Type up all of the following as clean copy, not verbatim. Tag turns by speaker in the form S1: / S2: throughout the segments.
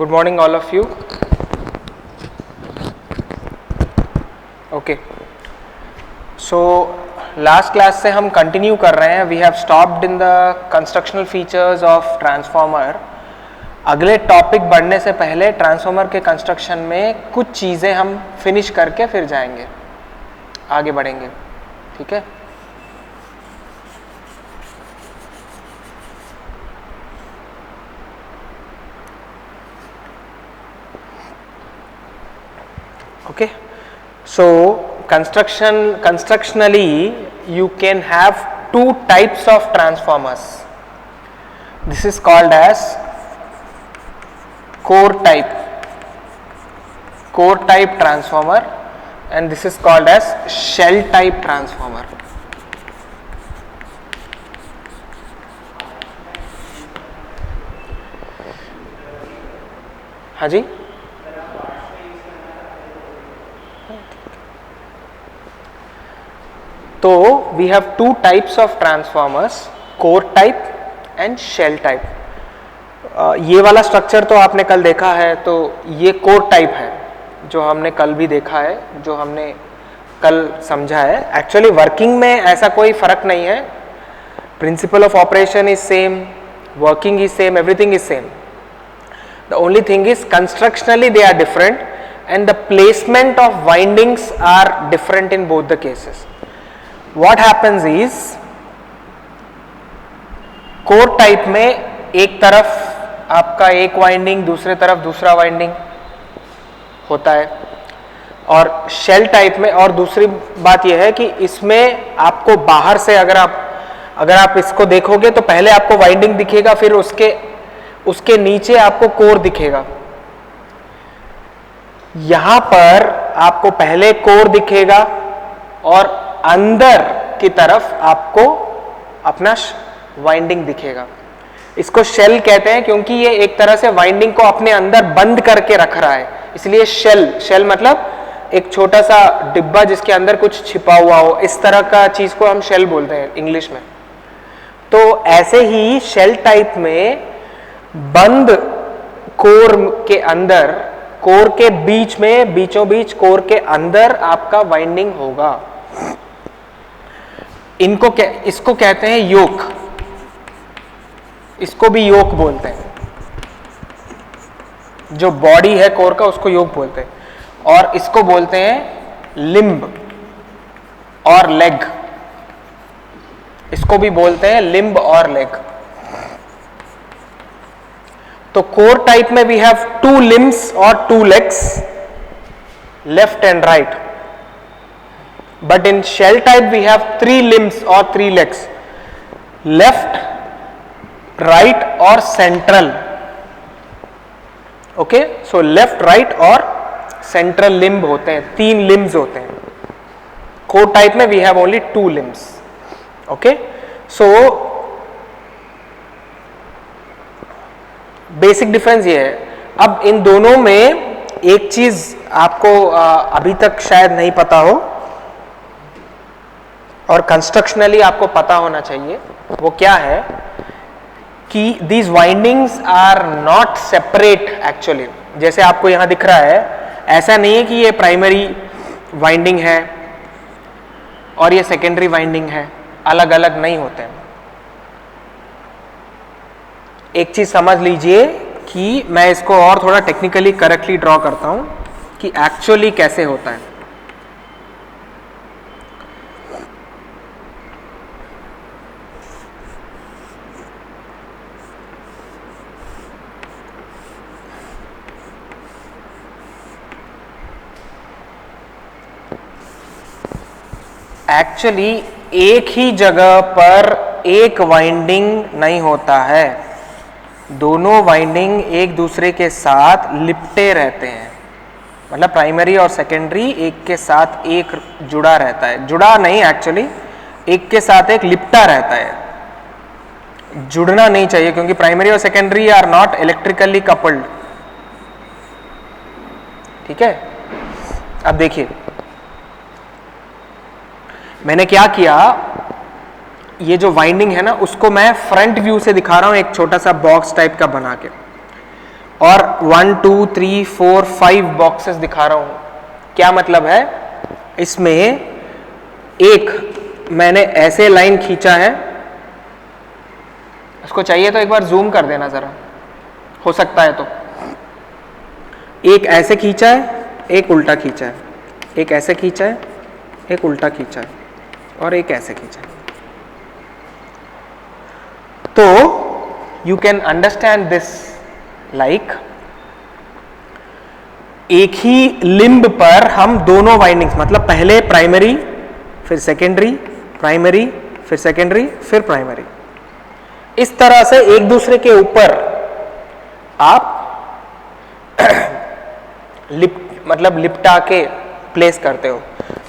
S1: Good morning all of you. Okay. So last class से हम continue कर रहे हैं. We have stopped in the constructional features of transformer. अगले topic बढ़ने से पहले ट्रांसफॉर्मर के कंस्ट्रक्शन में कुछ चीज़ें हम फिनिश करके फिर जाएंगे, आगे बढ़ेंगे. ठीक है. Okay, so constructionally you can have two types of transformers. This is called as core type transformer, and this is called as shell type transformer. हाँ जी. तो we have two types of transformers, core type and shell type. ये वाला structure तो आपने कल देखा है, तो ये कोर टाइप है जो हमने कल भी देखा है, जो हमने कल समझा है. एक्चुअली वर्किंग में ऐसा कोई फर्क नहीं है. Principle of operation is same, working is same, everything is same. The only thing is constructionally they are different and the placement of windings are different in both the cases. What happens is, core type में एक तरफ आपका एक winding, दूसरे तरफ दूसरा winding होता है, और शेल टाइप में. और दूसरी बात यह है कि इसमें आपको बाहर से अगर आप इसको देखोगे तो पहले आपको वाइंडिंग दिखेगा, फिर उसके नीचे आपको कोर दिखेगा. यहां पर आपको पहले कोर दिखेगा और अंदर की तरफ आपको अपना वाइंडिंग दिखेगा. इसको शेल कहते हैं क्योंकि ये एक तरह से वाइंडिंग को अपने अंदर बंद करके रख रहा है, इसलिए शेल मतलब एक छोटा सा डिब्बा जिसके अंदर कुछ छिपा हुआ हो, इस तरह का चीज को हम शेल बोलते हैं इंग्लिश में. तो ऐसे ही शेल टाइप में बंद कोर के अंदर, कोर के बीच में, बीचों बीच कोर के अंदर आपका वाइंडिंग होगा. इसको कहते हैं योक. इसको भी योक बोलते हैं. जो बॉडी है कोर का उसको योक बोलते हैं. और इसको बोलते हैं लिम्ब और लेग. इसको भी बोलते हैं लिम्ब और लेग. तो कोर टाइप में वी हैव टू लिम्ब्स और two legs, left and right. But in shell type we have three limbs or three legs, left, right और central. Okay, so left, right और central limb होते हैं, तीन limbs होते हैं. Core type में we have only two limbs. Okay, so basic difference ये है. अब इन दोनों में एक चीज आपको अभी तक शायद नहीं पता हो और कंस्ट्रक्शनली आपको पता होना चाहिए. वो क्या है कि these windings are not separate actually. जैसे आपको यहां दिख रहा है, ऐसा नहीं है कि ये प्राइमरी वाइंडिंग है और ये सेकेंडरी वाइंडिंग है, अलग अलग नहीं होते हैं. एक चीज समझ लीजिए कि मैं इसको और थोड़ा टेक्निकली करेक्टली ड्रॉ करता हूं कि एक्चुअली कैसे होता है. एक्चुअली एक ही जगह पर एक वाइंडिंग नहीं होता है. दोनों वाइंडिंग एक दूसरे के साथ लिपटे रहते हैं. मतलब प्राइमरी और सेकेंडरी एक के साथ एक जुड़ा रहता है. जुड़ा नहीं, एक्चुअली एक के साथ एक लिपटा रहता है. जुड़ना नहीं चाहिए क्योंकि प्राइमरी और secondary are not electrically coupled. ठीक है. अब देखिए मैंने क्या किया, ये जो वाइंडिंग है ना उसको मैं फ्रंट व्यू से दिखा रहा हूं, एक छोटा सा बॉक्स टाइप का बना के. और 1 2 3 4 5 बॉक्सेस दिखा रहा हूं। क्या मतलब है? इसमें एक मैंने ऐसे लाइन खींचा है, उसको चाहिए तो एक बार जूम कर देना जरा, हो सकता है तो। एक ऐसे खींचा है, एक उल्टा खींचा है, एक ऐसे खींचा है, एक उल्टा खींचा है, और एक ऐसे खींचा है। तो you can understand this like एक ही लिंब पर हम दोनों वाइंडिंग्स, मतलब पहले प्राइमरी फिर सेकेंडरी, प्राइमरी फिर सेकेंडरी फिर प्राइमरी, इस तरह से एक दूसरे के ऊपर आप लिपटा के प्लेस करते हो।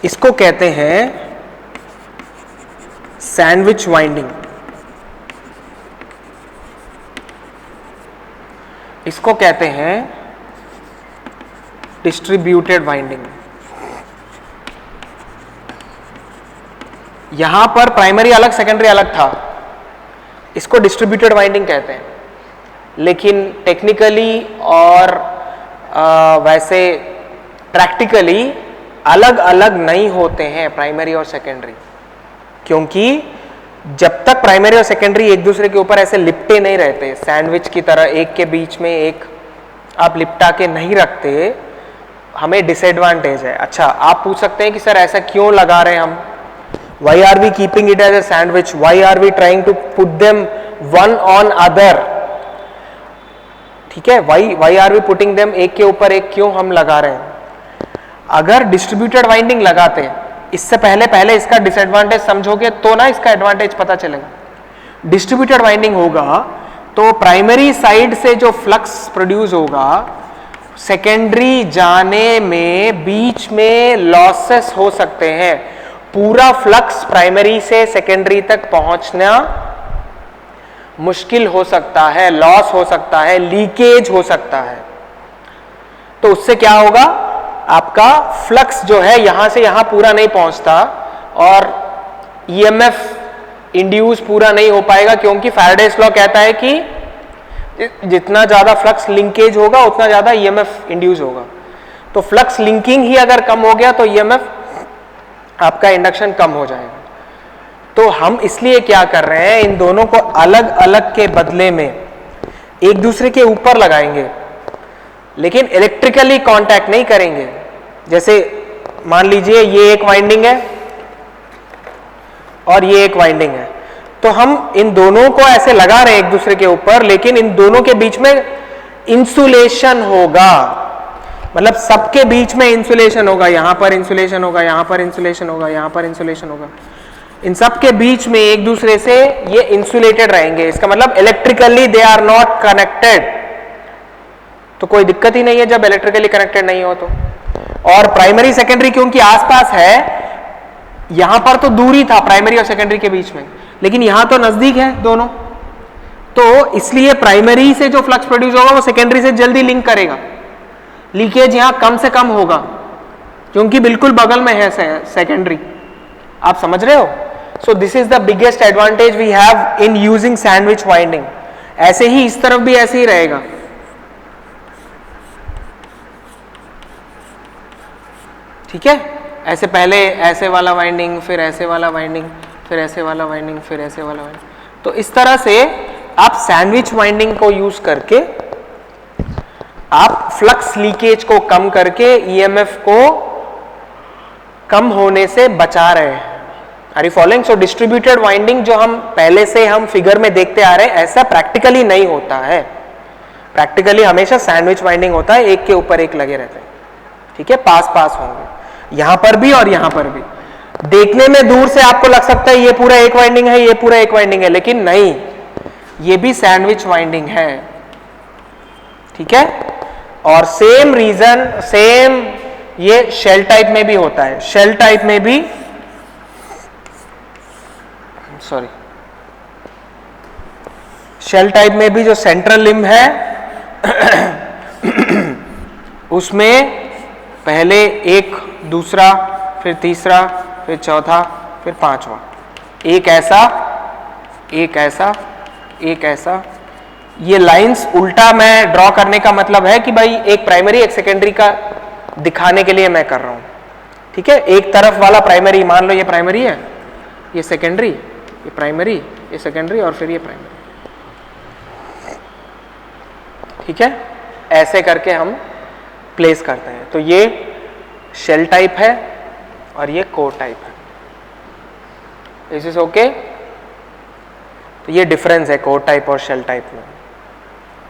S1: इसको कहते हैं सैंडविच वाइंडिंग। इसको कहते हैं डिस्ट्रीब्यूटेड वाइंडिंग। यहां पर प्राइमरी अलग सेकेंडरी अलग था, इसको डिस्ट्रीब्यूटेड वाइंडिंग कहते हैं। लेकिन टेक्निकली और वैसे प्रैक्टिकली अलग अलग नहीं होते हैं प्राइमरी और सेकेंडरी, क्योंकि जब तक प्राइमरी और सेकेंडरी एक दूसरे के ऊपर ऐसे लिपटे नहीं रहते, सैंडविच की तरह एक के बीच में एक आप लिपटा के नहीं रखते, हमें डिसएडवांटेज है। अच्छा, आप पूछ सकते हैं कि सर ऐसा क्यों लगा रहे हैं हम? Why are we keeping it as a sandwich? Why are we trying to put them one on other? ठीक है, why are we putting them एक के ऊपर एक क्यों हम लगा रहे हैं? अगर डिस्ट्रीब्यूटेड वाइंडिंग लगाते इससे पहले इसका डिसएडवांटेज समझोगे तो ना इसका एडवांटेज पता चलेगा। डिस्ट्रीब्यूटेड वाइंडिंग होगा तो प्राइमरी साइड से जो फ्लक्स प्रोड्यूस होगा, सेकेंडरी जाने में बीच में लॉसेस हो सकते हैं। पूरा फ्लक्स प्राइमरी से सेकेंडरी तक पहुंचना मुश्किल हो सकता है, लॉस हो सकता है, लीकेज हो सकता है। तो उससे क्या होगा, आपका फ्लक्स जो है यहां से यहां पूरा नहीं पहुंचता और ईएमएफ इंड्यूस पूरा नहीं हो पाएगा, क्योंकि फैराडेस लॉ कहता है कि जितना ज्यादा फ्लक्स लिंकेज होगा उतना ज्यादा ईएमएफ इंड्यूस होगा। तो फ्लक्स लिंकिंग ही अगर कम हो गया तो ईएमएफ आपका इंडक्शन कम हो जाएगा। तो हम इसलिए क्या कर रहे हैं, इन दोनों को अलग अलग के बदले में एक दूसरे के ऊपर लगाएंगे, लेकिन इलेक्ट्रिकली कांटेक्ट नहीं करेंगे। जैसे मान लीजिए ये एक वाइंडिंग है और ये एक वाइंडिंग है, तो हम इन दोनों को ऐसे लगा रहे हैं एक दूसरे के ऊपर, लेकिन इन दोनों के बीच में इंसुलेशन होगा। मतलब सबके बीच में इंसुलेशन होगा, यहां पर इंसुलेशन होगा, यहां पर इंसुलेशन होगा, यहां पर इंसुलेशन होगा। इन सब के बीच में एक दूसरे से ये इंसुलेटेड रहेंगे। इसका मतलब electrically they are not connected. तो कोई दिक्कत ही नहीं है जब इलेक्ट्रिकली कनेक्टेड नहीं हो तो। और प्राइमरी सेकेंडरी क्योंकि आसपास है, यहां पर तो दूरी था प्राइमरी और सेकेंडरी के बीच में, लेकिन यहां तो नजदीक है दोनों, तो इसलिए प्राइमरी से जो फ्लक्स प्रोड्यूस होगा वो सेकेंडरी से जल्दी लिंक करेगा। लीकेज यहां कम से कम होगा क्योंकि बिल्कुल बगल में है सेकेंडरी। आप समझ रहे हो? So this is the biggest advantage we have in using sandwich winding. ऐसे ही इस तरफ भी ऐसे ही रहेगा। ठीक है, ऐसे पहले ऐसे वाला वाइंडिंग, फिर ऐसे वाला वाइंडिंग, फिर ऐसे वाला वाइंडिंग, फिर ऐसे वाला वाइंडिंग। तो इस तरह से आप सैंडविच वाइंडिंग को यूज करके आप फ्लक्स लीकेज को कम करके ईएमएफ को कम होने से बचा रहे हैं। Are you following? So distributed winding जो हम पहले से हम फिगर में देखते आ रहे हैं, ऐसा प्रैक्टिकली नहीं होता है। प्रैक्टिकली हमेशा सैंडविच वाइंडिंग होता है, एक के ऊपर एक लगे रहते हैं। ठीक है, पास पास होंगे, यहां पर भी और यहां पर भी। देखने में दूर से आपको लग सकता है ये पूरा एक वाइंडिंग है, ये पूरा एक वाइंडिंग है, लेकिन नहीं, ये भी सैंडविच वाइंडिंग है। ठीक है, और सेम रीजन सेम ये शेल टाइप में भी होता है। शेल टाइप में भी शेल टाइप में भी जो सेंट्रल लिम्ब है उसमें पहले एक, दूसरा, फिर तीसरा, फिर चौथा, फिर पांचवा, एक ऐसा, एक ऐसा, एक ऐसा, ये लाइंस उल्टा मैं ड्रॉ करने का मतलब है कि भाई एक प्राइमरी एक सेकेंडरी का दिखाने के लिए मैं कर रहा हूं, ठीक है। एक तरफ वाला प्राइमरी, मान लो ये प्राइमरी है, ये सेकेंडरी, ये प्राइमरी, ये सेकेंडरी और फिर ये प्राइमरी, ठीक है। ऐसे करके हम प्लेस करते हैं। तो ये शेल टाइप है और ये कोर टाइप है। इस इज ओके। तो ये डिफरेंस है कोर टाइप और शेल टाइप में,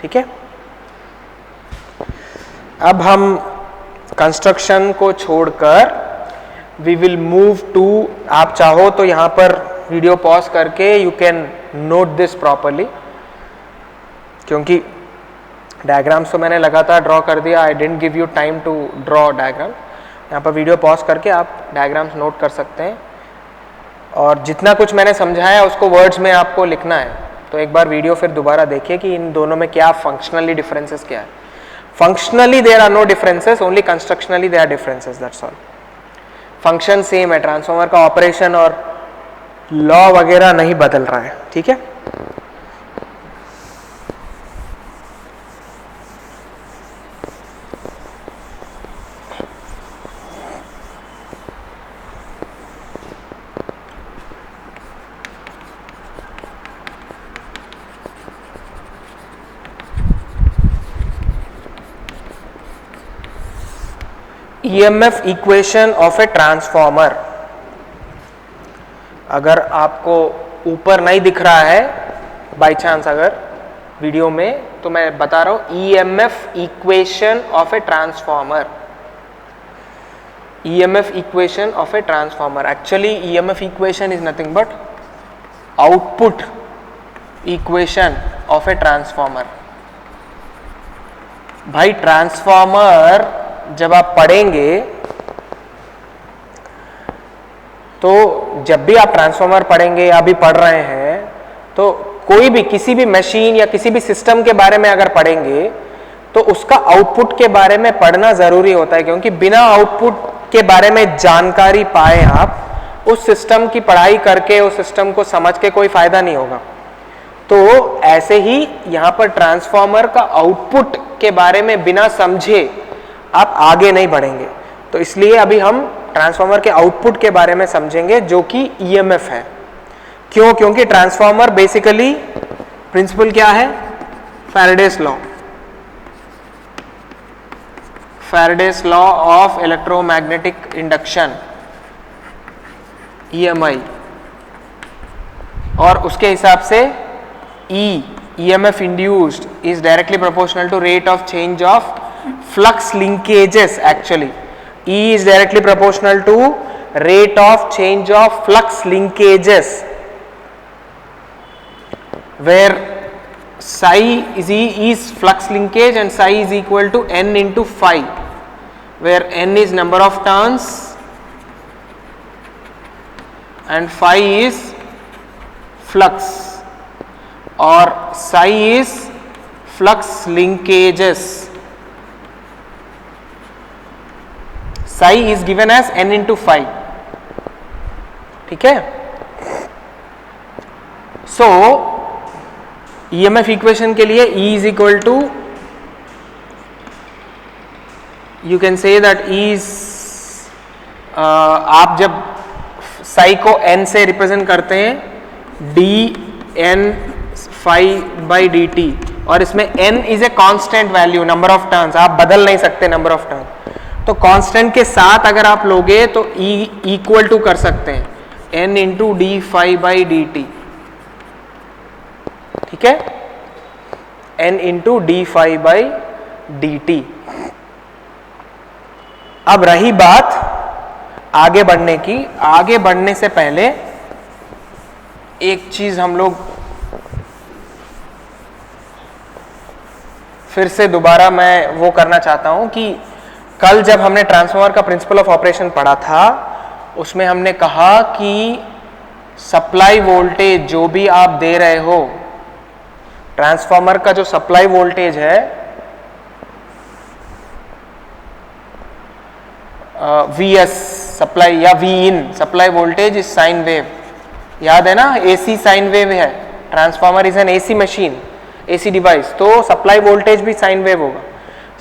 S1: ठीक है। अब हम कंस्ट्रक्शन को छोड़कर वी विल मूव टू, आप चाहो तो यहां पर वीडियो पॉज करके you can note this properly, क्योंकि डायग्राम्स तो मैंने लगातार ड्रॉ कर दिया। I didn't give you time to draw diagram. यहाँ पर वीडियो पॉज करके आप डायग्राम्स नोट कर सकते हैं, और जितना कुछ मैंने समझाया उसको वर्ड्स में आपको लिखना है। तो एक बार वीडियो फिर दोबारा देखिए कि इन दोनों में क्या फंक्शनली डिफरेंसेस क्या है। Functionally there are no differences, only constructionally there are differences, that's all. Function same है, ट्रांसफॉर्मर का ऑपरेशन और लॉ वगैरह नहीं बदल रहा है, ठीक है। EMF equation of a transformer, अगर आपको ऊपर नहीं दिख रहा है बाय चांस अगर वीडियो में, तो मैं बता रहा हूं EMF equation of a transformer. EMF equation of a transformer, actually EMF equation is nothing but output equation of a transformer. भाई ट्रांसफॉर्मर जब आप पढ़ेंगे, तो जब भी आप ट्रांसफॉर्मर पढ़ेंगे या अभी पढ़ रहे हैं, तो कोई भी किसी भी मशीन या किसी भी सिस्टम के बारे में अगर पढ़ेंगे तो उसका आउटपुट के बारे में पढ़ना जरूरी होता है, क्योंकि बिना आउटपुट के बारे में जानकारी पाए आप उस सिस्टम की पढ़ाई करके उस सिस्टम को समझ के कोई फायदा नहीं होगा। तो ऐसे ही यहां पर ट्रांसफॉर्मर का आउटपुट के बारे में बिना समझे आप आगे नहीं बढ़ेंगे। तो इसलिए अभी हम ट्रांसफॉर्मर के आउटपुट के बारे में समझेंगे, जो कि EMF है। क्यों? क्योंकि ट्रांसफॉर्मर बेसिकली प्रिंसिपल क्या है? Faraday's law, Faraday's law of electromagnetic induction, EMI, और उसके हिसाब से EMF induced is directly proportional to rate of change of flux linkages. Actually E is directly proportional to rate of change of flux linkages, where psi is flux linkage and psi is equal to n into phi, where n is number of turns and phi is flux, or psi is flux linkages. psi is given as n into phi, ठीक है। सो EMF equation के लिए E is equal to, you can say that E is, आप जब psi को n से represent करते हैं d n phi by dt, और इसमें n is a constant value, number of turns, आप बदल नहीं सकते नंबर ऑफ टर्न। तो कांस्टेंट के साथ अगर आप लोगे तो E इक्वल टू कर सकते हैं n into d phi by d t, ठीक है, n into d phi by d t. अब रही बात आगे बढ़ने की, आगे बढ़ने से पहले एक चीज हम लोग फिर से दोबारा मैं वो करना चाहता हूं कि कल जब हमने ट्रांसफार्मर का प्रिंसिपल ऑफ ऑपरेशन पढ़ा था, उसमें हमने कहा कि सप्लाई वोल्टेज जो भी आप दे रहे हो, ट्रांसफार्मर का जो सप्लाई वोल्टेज है Vs सप्लाई या Vin supply voltage is sine wave, याद है ना, AC साइन वेव है। Transformer is an AC machine, AC device, तो सप्लाई वोल्टेज भी साइन वेव होगा।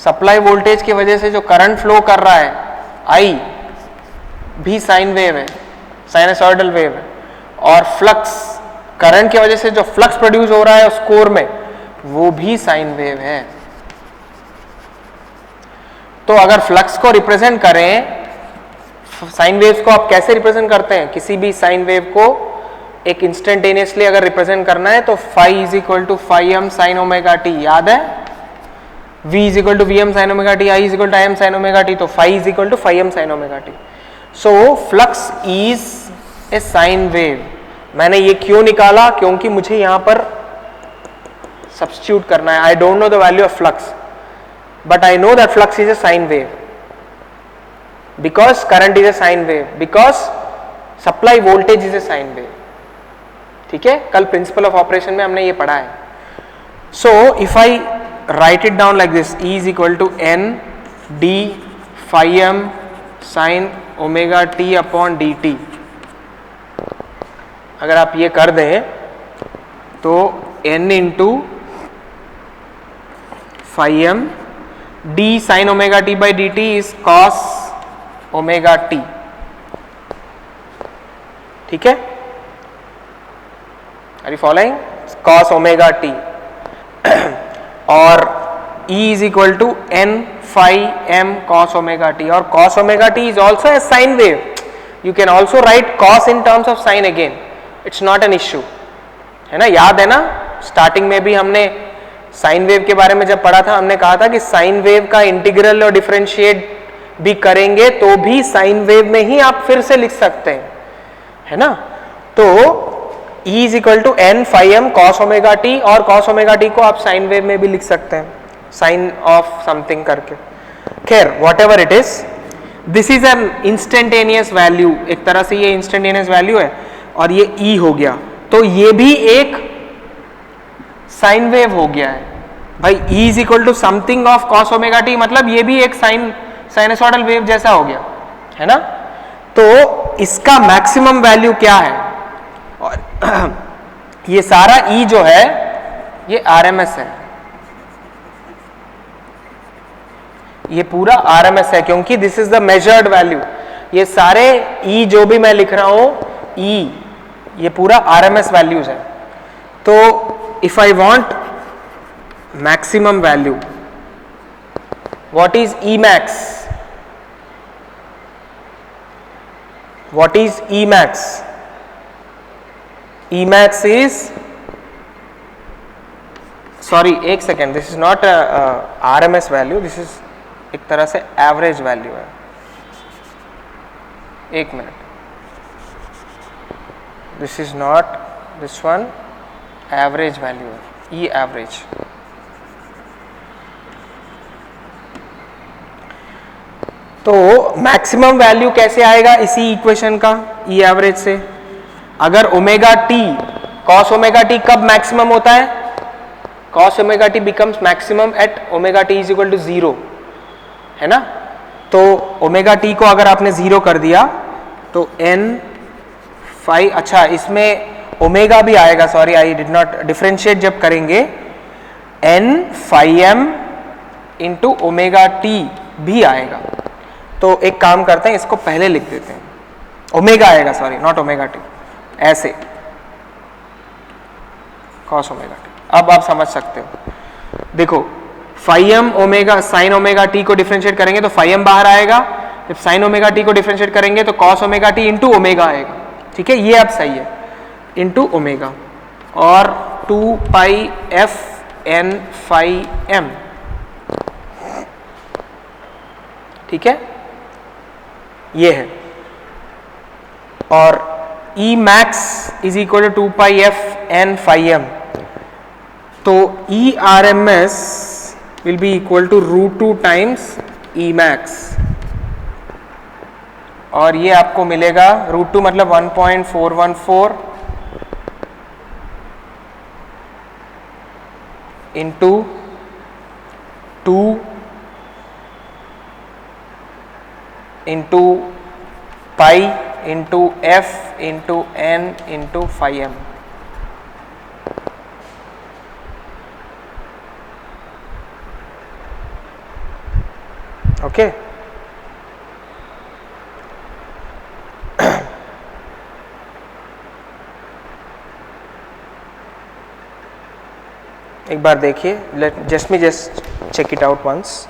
S1: सप्लाई वोल्टेज की वजह से जो करंट फ्लो कर रहा है आई भी साइन वेव है, साइनसॉइडल वेव है। और फ्लक्स, करंट की वजह से जो फ्लक्स प्रोड्यूस हो रहा है उस कोर में, वो भी साइन वेव है। तो अगर फ्लक्स को रिप्रेजेंट करें, साइन वेव्स को आप कैसे रिप्रेजेंट करते हैं? किसी भी साइन वेव को एक इंस्टेंटेनियसली अगर रिप्रेजेंट करना है तो phi is equal to phi m sine omega t, याद है? v is equal to v m sine omega t, I is equal to I m sine omega t, तो phi is equal to phi m sine omega t. So flux is a sine wave. मैंने ये क्यों निकाला? क्योंकि मुझे यहां पर substitute करना है। I don't know the value of flux, but I know that flux is a sine wave because current is a sine wave, because supply voltage is a sine wave। ठीक है, कल प्रिंसिपल ऑफ ऑपरेशन में हमने ये पढ़ा है। So if I write it down like this, E is equal to N d phi m sine omega t upon d t, अगर आप ये कर दें तो n into phi m d sin omega t by dt is cos omega t। ठीक है, are you following? cos omega t और E is equal to n phi m cos omega t, और cos omega t is also a sine wave। You can also write cos in terms of sine again, it's not an issue, है ना? याद है ना, starting में भी हमने sine wave के बारे में जब पढ़ा था, हमने कहा था कि साइन वेव का इंटीग्रल और डिफरेंशिएट भी करेंगे तो भी साइन वेव में ही आप फिर से लिख सकते हैं, है ना? तो E is equal to N phi m cos omega t, और कॉस ओमेगा टी को आप साइन वेव में भी लिख सकते हैं, साइन ऑफ समथिंग करके। खैर, what ever it is, this is an instantaneous value, एक तरह से ये इंस्टेंटेनियस वैल्यू है, और ये E हो गया, तो ये भी एक साइन वेव हो गया है भाई। E is equal to something of cos omega t, मतलब ये भी एक साइनसॉइडल वेव जैसा हो गया, है ना? तो इसका मैक्सिमम वैल्यू क्या है? और ये सारा E जो है ये RMS है, ये पूरा RMS है, क्योंकि this is the measured value. ये सारे E जो भी मैं लिख रहा हूं, E ये पूरा RMS वैल्यूज है। तो if I want maximum value, what is Emax? What is Emax? Emax is, sorry एक second, this is not a RMS value, this is एक तरह से एवरेज वैल्यू है। एक minute, this is not this one, average value है, E average. तो maximum value कैसे आएगा इसी इक्वेशन का, ई एवरेज से? अगर omega t, cos omega t कब मैक्सिमम होता है? Cos omega t becomes maximum at omega t is equal to 0, है ना? तो ओमेगा टी को अगर आपने 0 कर दिया तो n फाई, अच्छा इसमें ओमेगा भी आएगा, sorry I did not differentiate, जब करेंगे n फाई m इंटू ओमेगा टी भी आएगा। तो एक काम करते हैं, इसको पहले लिख देते हैं, ओमेगा आएगा, सॉरी नॉट ओमेगा टी, ऐसे कॉस ओमेगा टी। अब आप समझ सकते हो, देखो phi m omega sine omega t को डिफरेंशिएट करेंगे तो फाई एम बाहर आएगा, जब साइन ओमेगा टी को डिफरेंशिएट करेंगे तो cos omega t into omega आएगा। ठीक है, ये अब सही है, इंटू ओमेगा, और 2 pi f N phi m. ठीक है, ये है, और E max is equal to 2 pi f N phi m. तो E RMS will be equal to √2 times E max, और ये आपको मिलेगा √2 मतलब 1.414 into 2 into pi into f into N into phi m. Okay. एक बार देखिए, just check it out once.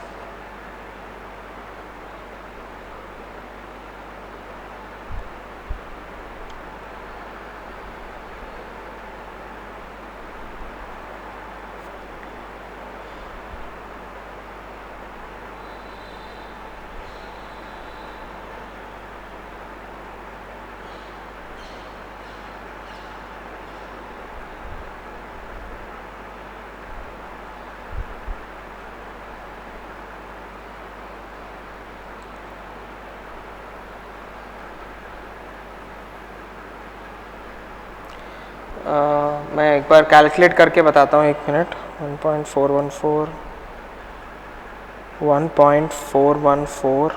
S1: मैं एक बार कैलकुलेट करके बताता हूँ, 1 मिनट। 1.414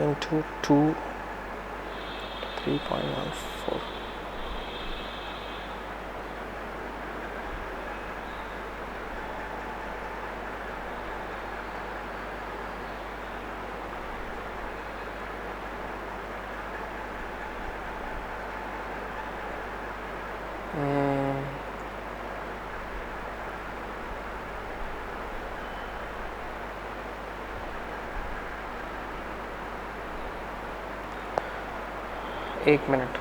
S1: इंटू 2 3.14। एक मिनट।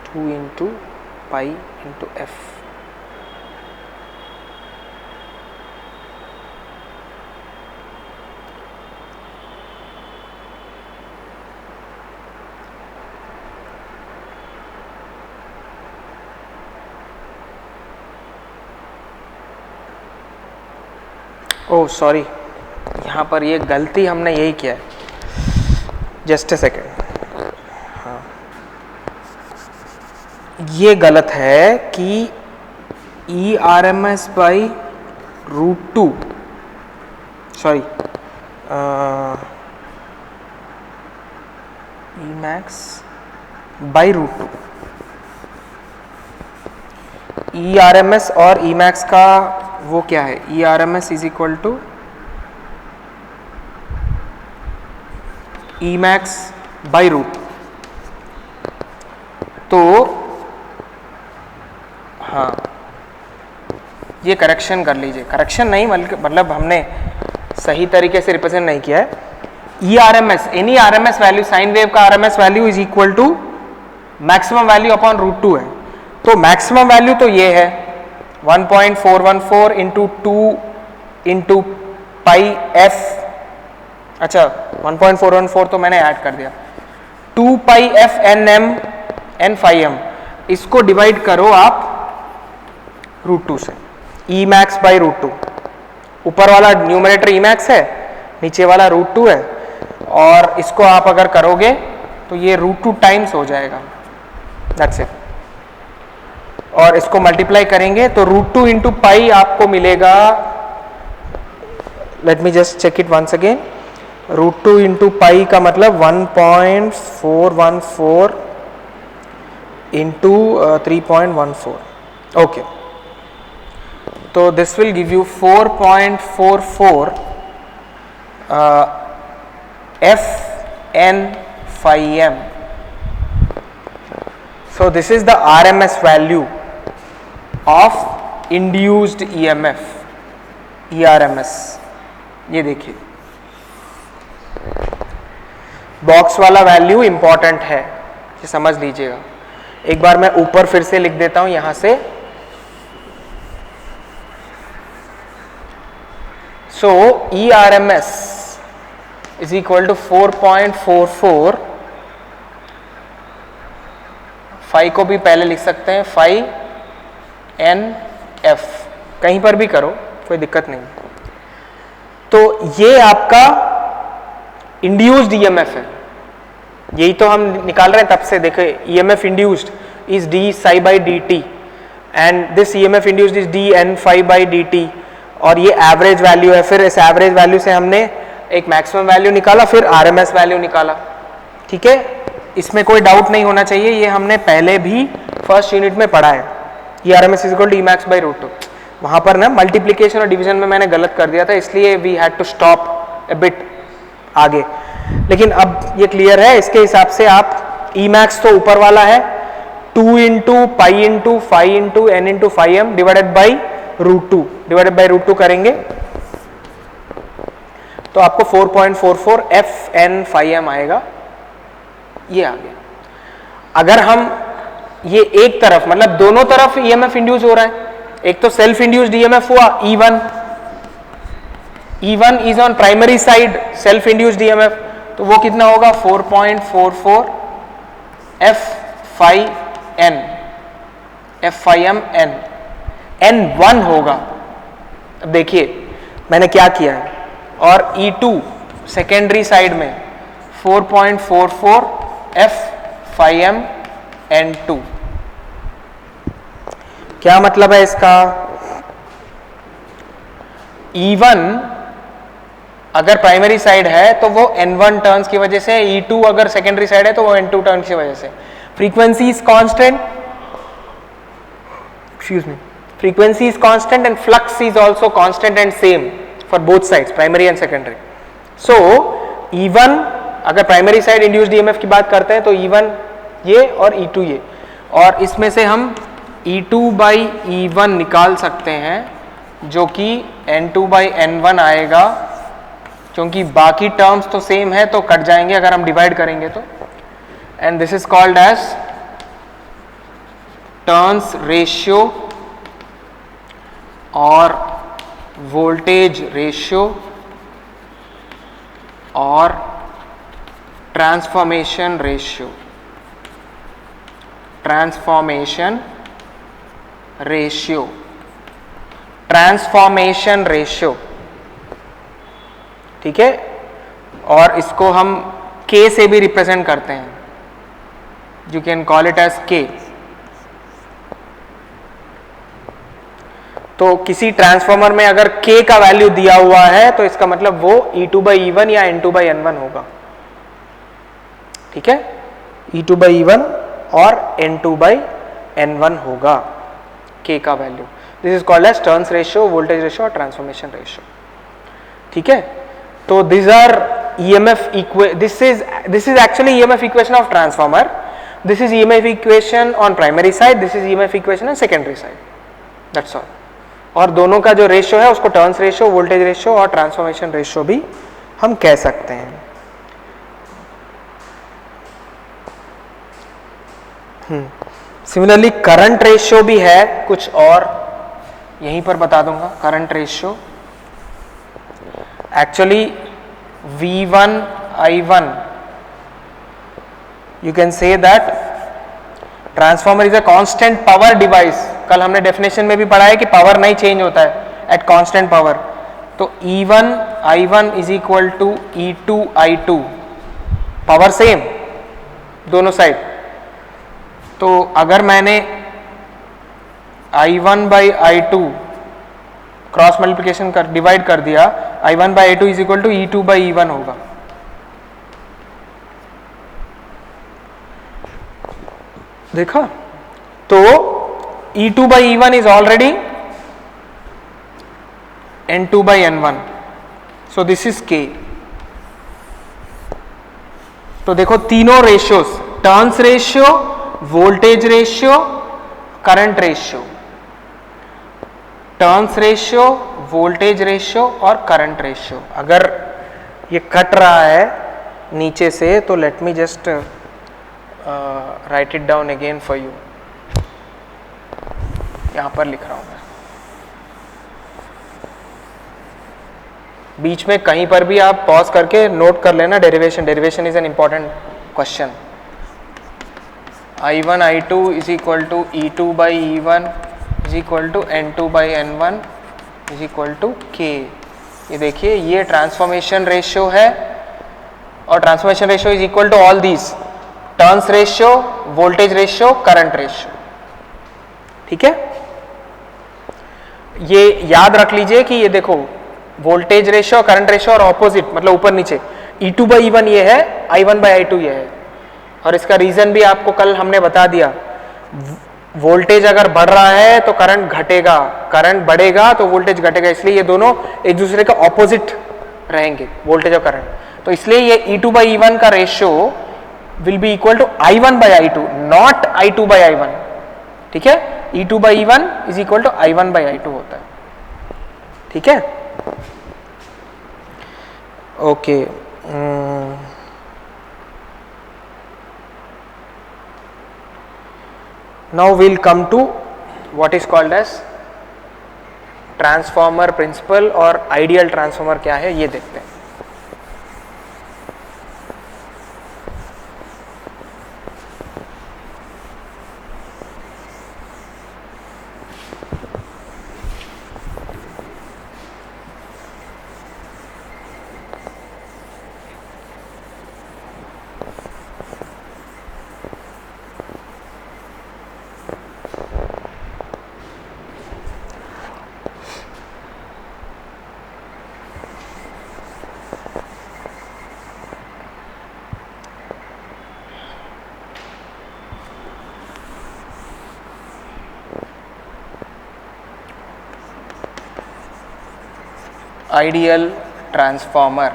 S1: Two into pi into f. Oh sorry, यहाँ पर ये गलती हमने यही किया है। Just a second. हाँ, ये गलत है कि ERMS by √2, sorry Emax by √2। ERMS और Emax का वो क्या है? ERMS is equal to Emax by √2। तो हाँ, ये करेक्शन कर लीजिए। करेक्शन नहीं, मतलब हमने सही तरीके से रिप्रेजेंट नहीं किया है। ERMS, any RMS value, sine wave का RMS value is equal to maximum value upon √2 है। तो मैक्सिमम वैल्यू तो ये है 1.414 इंटू 2 इंटू पाई एफ। अच्छा, 1.414 तो मैंने ऐड कर दिया। 2 pi f n m n phi m, इसको डिवाइड करो आप √2 से। Emax बाई √2, ऊपर वाला न्यूमरेटर Emax है, नीचे वाला √2 है, और इसको आप अगर करोगे तो ये √2 टाइम्स हो जाएगा। That's it. और इसको मल्टीप्लाई करेंगे तो √2 इंटू पाई आपको मिलेगा, let me just check it once again. √2 into pi का मतलब 1.414 इंटू 3.14। ओके, तो this will give you 4.44 f N phi m. So this is the RMS value of induced EMF, ERMS। ये देखिए, box वाला value important है, ये समझ लीजिएगा। एक बार मैं ऊपर फिर से लिख देता हूं यहां से। So ERMS is equal to 4.44। Phi को भी पहले लिख सकते हैं, फाई एन एफ, कहीं पर भी करो कोई दिक्कत नहीं। तो ये आपका इंड्यूस्ड ईएमएफ है, यही तो हम निकाल रहे हैं तब से। देखे, EMF induced is d psi by d t and this EMF induced is d N phi by d t, और ये एवरेज वैल्यू है। फिर इस एवरेज वैल्यू से हमने एक मैक्सिमम वैल्यू निकाला, फिर आरएमएस वैल्यू निकाला। ठीक है, इसमें कोई डाउट नहीं होना चाहिए, ये हमने पहले भी फर्स्ट यूनिट में पढ़ा है। E R M S is equal to E max by root two. वहां पर ना मल्टीप्लीकेशन और डिवीजन में मैंने गलत कर दिया था, इसलिए we had to stop a bit आगे, लेकिन अब ये क्लियर है। इसके हिसाब से आप ई मैक्स तो ऊपर वाला है 2 into pi into 5 into N into 5m divided by root two करेंगे तो आपको 4.44 FN5m आएगा, ये आ गया। अगर हम ये एक तरफ मतलब दोनों तरफ ईएमएफ इंड्यूस हो रहा है, एक तो सेल्फ इंड्यूस्ड ईएमएफ हुआ E1 is on primary side self induced EMF, तो वो कितना होगा 4.44 F5M N1 होगा। अब देखिए मैंने क्या किया है, और E2 सेकेंडरी साइड में 4.44 F5M N2। क्या मतलब है इसका? E1 अगर प्राइमरी साइड है तो वो N1 टर्न्स की वजह से, E2 अगर सेकेंडरी साइड है तो वो N2 टर्न्स की वजह से। Frequency is constant, excuse me, frequency is constant and flux is also constant and same for both sides, primary and secondary. So E1 अगर प्राइमरी साइड इंड्यूस्ड ईएमएफ की बात करते हैं तो E1 ये और E2 ये, और इसमें से हम E2 बाई E1 निकाल सकते हैं जो कि N2 बाई N1 आएगा, क्योंकि बाकी टर्म्स तो सेम है तो कट जाएंगे अगर हम डिवाइड करेंगे तो। And this is called as turns ratio और वोल्टेज रेशियो और ट्रांसफॉर्मेशन रेशियो। ट्रांसफॉर्मेशन रेशियो, ठीक है, और इसको हम K से भी रिप्रेजेंट करते हैं, you can call it as K। तो किसी ट्रांसफॉर्मर में अगर K का वैल्यू दिया हुआ है तो इसका मतलब वो E2 बाई E1 या N2 बाई N1 होगा, ठीक है, E2 बाई E1 और N2 बाई N1 होगा K का वैल्यू। This is called as turns ratio, voltage ratio और ट्रांसफॉर्मेशन रेशियो, ठीक है। तो this are EMF this is actually EMF equation of transformer, this is EMF equation on primary side, this is EMF equation on secondary side, that's all. और दोनों का जो ratio है उसको टर्न्स रेशियो, वोल्टेज रेशियो और transformation ratio भी हम कह सकते हैं। सिमिलरली करंट रेशियो भी है कुछ, और यहीं पर बता दूंगा। Current ratio actually V1 I1, you can say that transformer is a constant power device. कल हमने डेफिनेशन में भी पढ़ा है कि पावर नहीं चेंज होता है एट कांस्टेंट पावर। तो E1 I1 is equal to E2 I2, power same दोनों साइड। तो अगर मैंने I1 by I2 cross multiplication कर डिवाइड कर दिया, I1 by I2 is equal to E2 by E1 होगा। देखा? तो E2 by E1 is already N2 by N1, so this is K। तो देखो तीनों ratios, turns ratio, voltage ratio, current ratio, turns ratio, voltage ratio और current ratio. अगर ये cut रहा है नीचे से तो late me just right it down again for you. यहां पर लिख रहा हूं मैं, बीच में कहीं पर भी आप पॉज करके नोट कर लेना derivation. Derivation is an important question. I1 I2 is equal to E2 by E1 is equal to N2 by N1 is equal to K। ये देखिए ये ट्रांसफॉर्मेशन रेशियो है, और transformation ratio is equal to all these, turns ratio, voltage ratio, current ratio, ठीक है। ये याद रख लीजिए कि ये देखो वोल्टेज रेशियो, करंट रेशियो और ऑपोजिट मतलब ऊपर नीचे, E2 बाई E1 ये है, I1 बाई I2 ये है। और इसका रीजन भी आपको कल हमने बता दिया, वोल्टेज अगर बढ़ रहा है तो करंट घटेगा, करंट बढ़ेगा तो वोल्टेज घटेगा, इसलिए ये दोनों एक दूसरे के ऑपोजिट रहेंगे, वोल्टेज और करंट। तो इसलिए ये E2/E1 का ratio will be equal to I1/I2, not I2/I1। ठीक है, E2/E1 is equal to I1/I2 होता है। ठीक है, okay. Now will come to what is called as transformer principle, और आइडियल ट्रांसफॉर्मर क्या है ये देखते हैं। आइडियल ट्रांसफॉर्मर,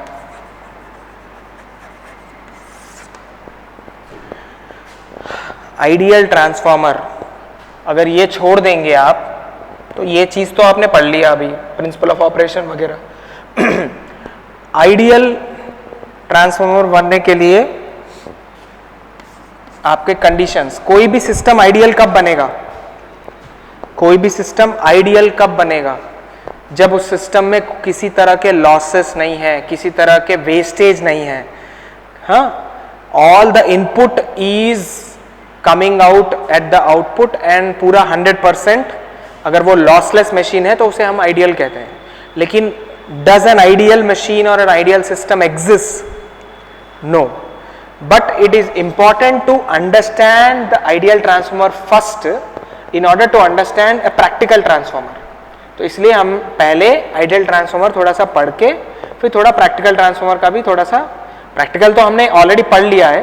S1: आइडियल ट्रांसफॉर्मर अगर ये छोड़ देंगे आप, तो ये चीज तो आपने पढ़ लिया अभी, प्रिंसिपल ऑफ ऑपरेशन वगैरह। आइडियल ट्रांसफॉर्मर बनने के लिए आपके कंडीशंस, कोई भी सिस्टम आइडियल कब बनेगा, कोई भी सिस्टम आइडियल कब बनेगा, जब उस सिस्टम में किसी तरह के लॉसेस नहीं है, किसी तरह के वेस्टेज नहीं है। हाँ, all the input is coming out at the output and पूरा 100%, अगर वो लॉसलेस मशीन है तो उसे हम आइडियल कहते हैं। लेकिन डज एन आइडियल मशीन और an ideal system exist? No, but it is important to understand the ideal transformer first in order to understand a practical transformer. तो इसलिए हम पहले आइडियल ट्रांसफॉर्मर थोड़ा सा पढ़ के फिर थोड़ा प्रैक्टिकल ट्रांसफॉर्मर का भी थोड़ा सा, प्रैक्टिकल तो हमने ऑलरेडी पढ़ लिया है,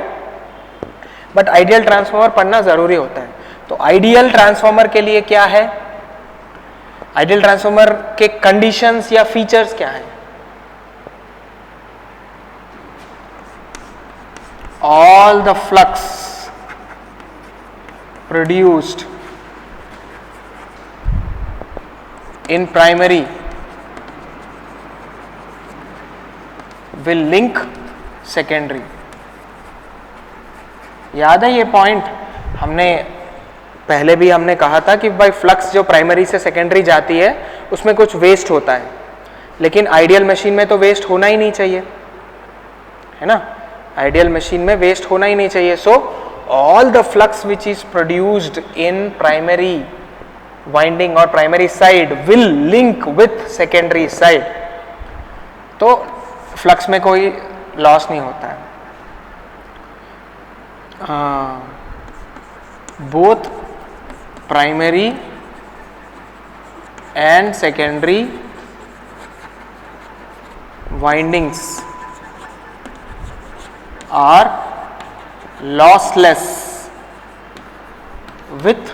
S1: बट आइडियल ट्रांसफॉर्मर पढ़ना जरूरी होता है। तो आइडियल ट्रांसफॉर्मर के लिए क्या है, आइडियल ट्रांसफॉर्मर के कंडीशंस या फीचर्स क्या हैं? All the flux produced in primary will link secondary। याद है ये पॉइंट, हमने पहले भी हमने कहा था कि भाई फ्लक्स जो प्राइमरी से सेकेंडरी जाती है उसमें कुछ वेस्ट होता है, लेकिन आइडियल मशीन में तो वेस्ट होना ही नहीं चाहिए, है ना। आइडियल मशीन में वेस्ट होना ही नहीं चाहिए। So all the flux which is produced in primary winding और primary side will link with secondary side. तो फ्लक्स में कोई लॉस नहीं होता है। Both primary and secondary windings are lossless with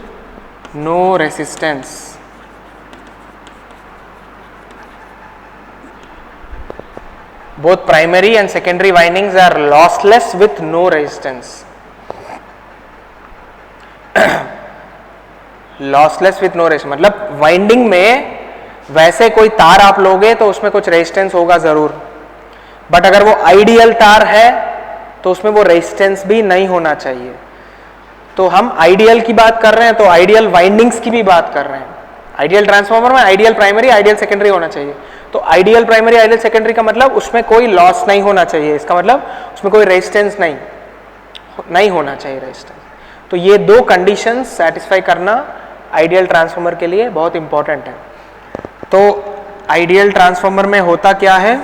S1: no resistance। Both primary and secondary windings are lossless with no resistance। Lossless with no resistance मतलब winding में वैसे कोई तार आप लोगे तो उसमें कुछ रेजिस्टेंस होगा जरूर, बट अगर वो आइडियल तार है तो उसमें वो रेजिस्टेंस भी नहीं होना चाहिए। तो हम आइडियल की बात कर रहे हैं तो आइडियल वाइंडिंग्स की भी बात कर रहे हैं। आइडियल ट्रांसफार्मर में आइडियल प्राइमरी आइडियल सेकेंडरी होना चाहिए। तो आइडियल प्राइमरी आइडियल सेकेंडरी का मतलब उसमें कोई लॉस नहीं होना चाहिए, इसका मतलब उसमें कोई रेजिस्टेंस नहीं होना चाहिए रेजिस्टेंस। तो ये दो कंडीशंस सेटिस्फाई करना आइडियल ट्रांसफार्मर के लिए बहुत इंपॉर्टेंट है। तो आइडियल ट्रांसफार्मर में होता क्या है,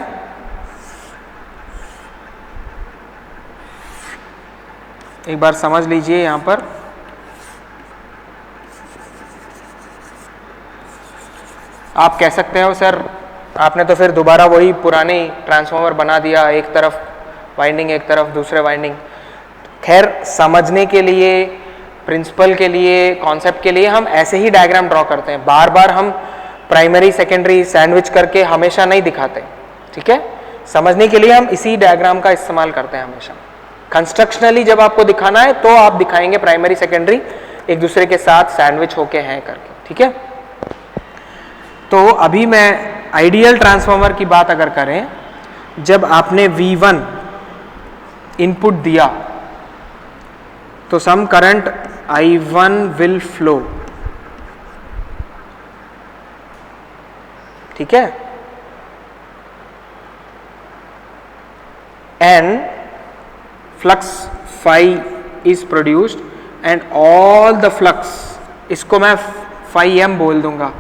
S1: एक बार समझ लीजिए। यहां पर आप कह सकते हो सर आपने तो फिर दोबारा वही पुरानी ट्रांसफार्मर बना दिया, एक तरफ वाइंडिंग एक तरफ दूसरे वाइंडिंग। खैर समझने के लिए प्रिंसिपल के लिए, कॉन्सेप्ट के लिए हम ऐसे ही डायग्राम ड्रॉ करते हैं, बार बार हम प्राइमरी सेकेंडरी सैंडविच करके हमेशा नहीं दिखाते, ठीक है। समझने के लिए हम इसी डायग्राम का इस्तेमाल करते हैं हमेशा। कंस्ट्रक्शनली जब आपको दिखाना है तो आप दिखाएंगे प्राइमरी सेकेंडरी एक दूसरे के साथ सैंडविच होके हैं करके, ठीक है। तो अभी मैं आइडियल ट्रांसफार्मर की बात अगर करें, जब आपने V1 इनपुट दिया तो some current I1 will flow, ठीक है, and flux phi is produced and all the flux, इसको मैं phi m बोल दूंगा,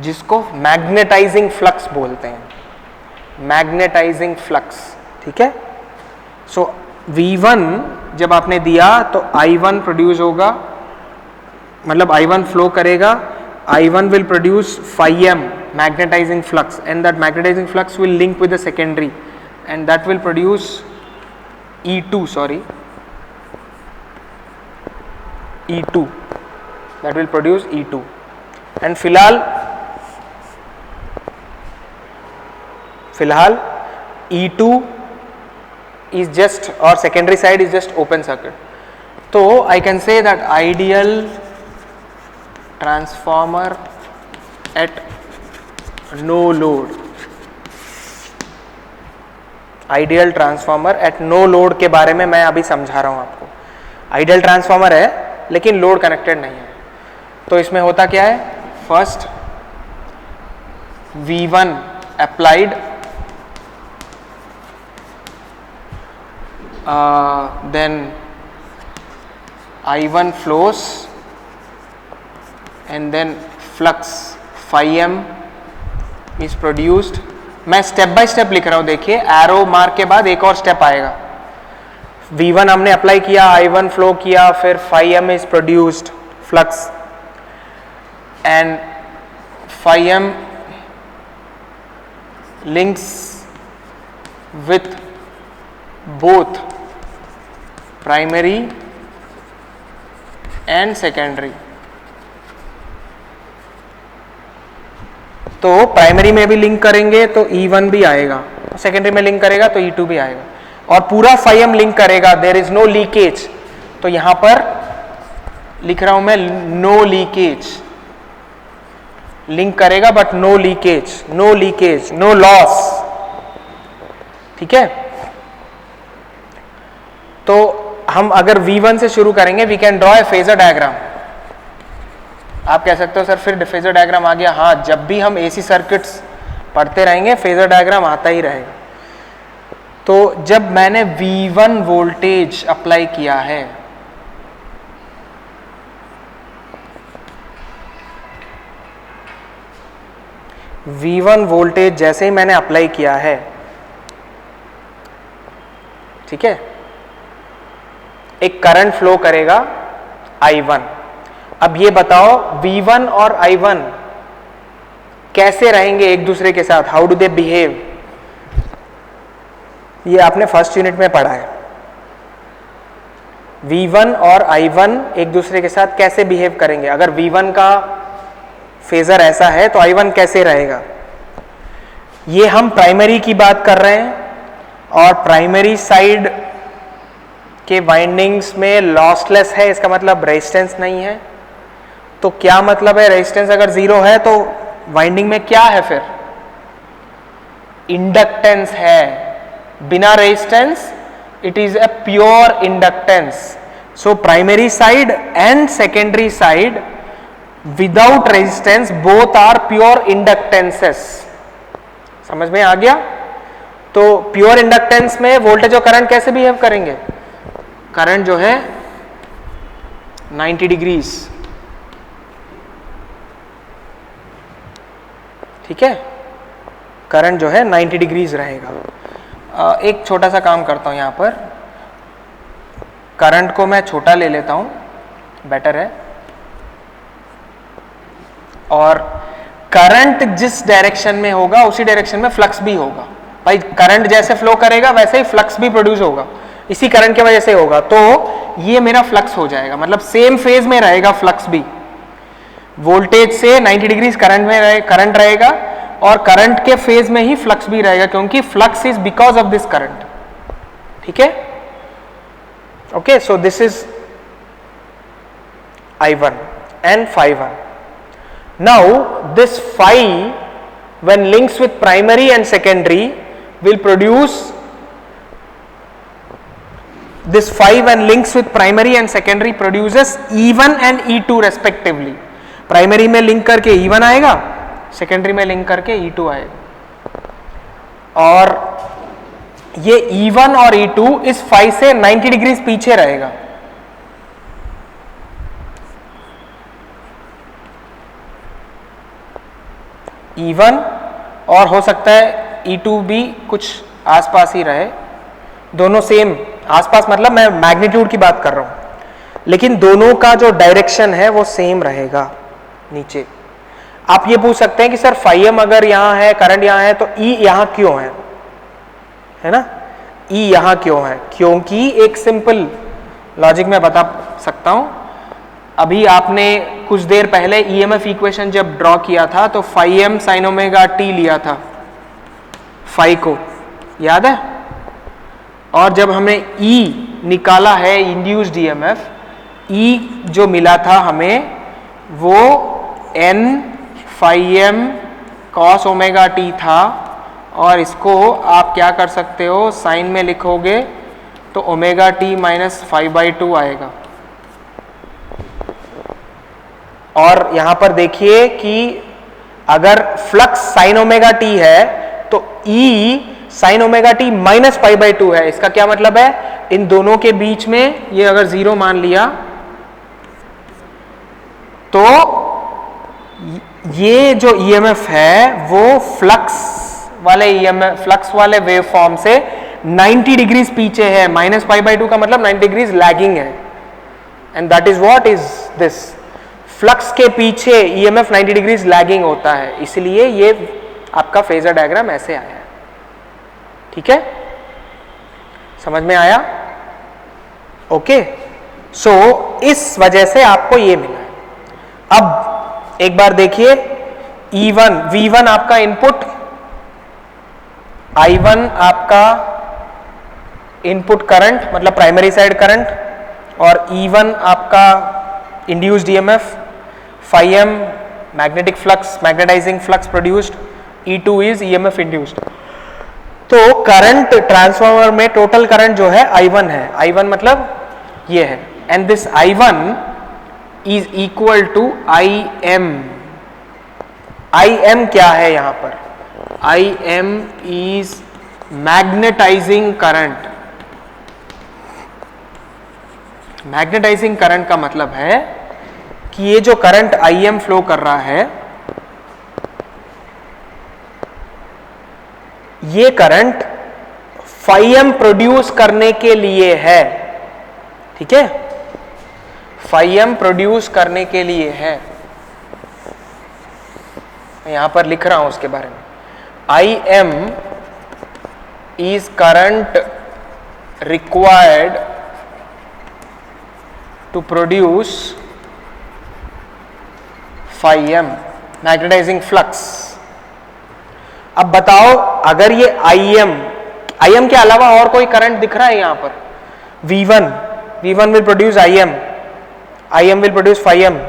S1: जिसको मैग्नेटाइजिंग फ्लक्स बोलते हैं, मैग्नेटाइजिंग फ्लक्स, ठीक है। सो V1 जब आपने दिया तो I1 प्रोड्यूस होगा, मतलब I1 फ्लो करेगा, I1 will produce phi m magnetizing flux, and that magnetizing flux will link with the secondary, and that will produce E2, E2, that will produce E2, and फिलहाल E2 is just, or secondary side is just open circuit. So I can say that ideal transformer at no load, ideal transformer at no load के बारे में मैं अभी समझा रहा हूं आपको। आइडियल ट्रांसफॉर्मर है लेकिन लोड कनेक्टेड नहीं है, तो इसमें होता क्या है, first V1 applied, then I1 flows, and then flux phi m is produced। मैं स्टेप बाय स्टेप लिख रहा हूं, देखिए एरो मार्क के बाद एक और स्टेप आएगा। V1 हमने अप्लाई किया, I1 फ्लो किया, फिर phi m is produced, flux, and phi m links with both primary and secondary। तो प्राइमरी में भी लिंक करेंगे तो E1 भी आएगा, सेकेंडरी में लिंक करेगा तो E2 भी आएगा, और पूरा phi m लिंक करेगा, देयर इज नो लीकेज। तो यहां पर लिख रहा हूं मैं नो लीकेज, लिंक करेगा but no leakage, no leakage, no loss, ठीक है। तो हम अगर V1 से शुरू करेंगे, we can draw a phasor diagram. आप कह सकते हो सर फिर फेजर डायग्राम आ गया, हाँ, जब भी हम AC सर्किट्स पढ़ते रहेंगे फेजर डायग्राम आता ही रहेगा। तो जब मैंने V1 वोल्टेज अप्लाई किया है, V1 वोल्टेज जैसे ही मैंने अप्लाई किया है, ठीक है, एक करंट फ्लो करेगा I1। अब ये बताओ V1 और I1 कैसे रहेंगे एक दूसरे के साथ, हाउ डू दे बिहेव, ये आपने फर्स्ट यूनिट में पढ़ा है। V1 और I1 एक दूसरे के साथ कैसे बिहेव करेंगे, अगर V1 का फेजर ऐसा है तो I1 कैसे रहेगा। ये हम प्राइमरी की बात कर रहे हैं, और प्राइमरी साइड के वाइंडिंग्स में लॉसलेस है, इसका मतलब रेजिस्टेंस नहीं है। तो क्या मतलब है, रेजिस्टेंस अगर जीरो है तो वाइंडिंग में क्या है, फिर इंडक्टेंस है। बिना resistance it is a pure inductance. So primary side and secondary side without resistance both are pure inductances. समझ में आ गया। तो प्योर इंडक्टेंस में वोल्टेज और करंट कैसे बिहेव करेंगे, करंट जो है 90 डिग्रीज, ठीक है, करंट जो है 90 डिग्रीज रहेगा। एक छोटा सा काम करता हूं, यहां पर करंट को मैं छोटा ले लेता हूं, बेटर है। और करंट जिस डायरेक्शन में होगा उसी डायरेक्शन में फ्लक्स भी होगा। भाई करंट जैसे फ्लो करेगा वैसे ही फ्लक्स भी प्रोड्यूस होगा, इसी करंट की वजह से होगा। तो ये मेरा फ्लक्स हो जाएगा, मतलब सेम फेज में रहेगा फ्लक्स भी, वोल्टेज से 90 डिग्री करंट रहेगा और करंट के फेज में ही फ्लक्स भी रहेगा, क्योंकि flux is because of this current. ठीक है, okay, so this is I1 and phi1. Now this phi when links with primary and secondary will produce, this phi when links with primary and secondary produces E1 and E2 respectively. Primary में link करके E1 आएगा, secondary में link करके E2 आएगा, और ये E1 और E2 इस phi से 90 डिग्री पीछे रहेगा। E1 और हो सकता है E2 भी कुछ आसपास ही रहे, दोनों सेम आसपास, मतलब मैं मैग्नीट्यूड की बात कर रहा हूं, लेकिन दोनों का जो डायरेक्शन है वो सेम रहेगा नीचे। आप ये पूछ सकते हैं कि सर φm अगर यहां है, करंट यहां है, तो E यहां क्यों है ना, E यहां क्यों है? क्योंकि एक सिंपल लॉजिक में बता सकता हूं। अभी आपने कुछ देर पहले ईएमएफ इक्वेशन जब ड्रॉ किया था तो φm sin ओमेगा t लिया था, फाई को, याद है? और जब हमें E निकाला है इंड्यूस्ड ईएमएफ, E जो मिला था हमें वो n φm cos omega t था, और इसको आप क्या कर सकते हो, साइन में लिखोगे तो ओमेगा t माइनस 5/2 आएगा। और यहां पर देखिए कि अगर फ्लक्स साइन ओमेगा टी है तो E sign omega T minus 5/2 है। इसका क्या मतलब है, इन दोनों के बीच में ये अगर 0 मान लिया तो ये जो ईएमएफ है वो फ्लक्स वाले ईएमएफ, फ्लक्स वाले वेव फॉर्म से 90 डिग्रीज पीछे है। माइनस 5/2 का मतलब 90 डिग्रीज लैगिंग है, and that is what is this, flux के पीछे ईएमएफ 90 डिग्रीज लैगिंग होता है, इसलिए ये आपका फेजर डायग्राम ऐसे आया है। ठीक है, समझ में आया? ओके, सो इस वजह से आपको ये मिला है। अब एक बार देखिए, E1 V1 आपका इनपुट, I1 आपका इनपुट करंट मतलब प्राइमरी साइड करंट, और E1 आपका induced EMF, φm magnetic flux, magnetising flux produced, E2 is EMF induced. तो करंट ट्रांसफार्मर में टोटल करंट जो है I1 है, I1 मतलब ये है, and this I1 is equal to IM। IM क्या है यहां पर, IM is magnetising current. Magnetising current का मतलब है कि ये जो करंट IM फ्लो कर रहा है, ये करंट φm प्रोड्यूस करने के लिए है। ठीक है, φm प्रोड्यूस करने के लिए है, मैं यहां पर लिख रहा हूं उसके बारे में। IM is current required to produce φm magnetising flux. अब बताओ, अगर ये IM के अलावा और कोई करंट दिख रहा है यहां पर, V1 will produce IM will produce φm,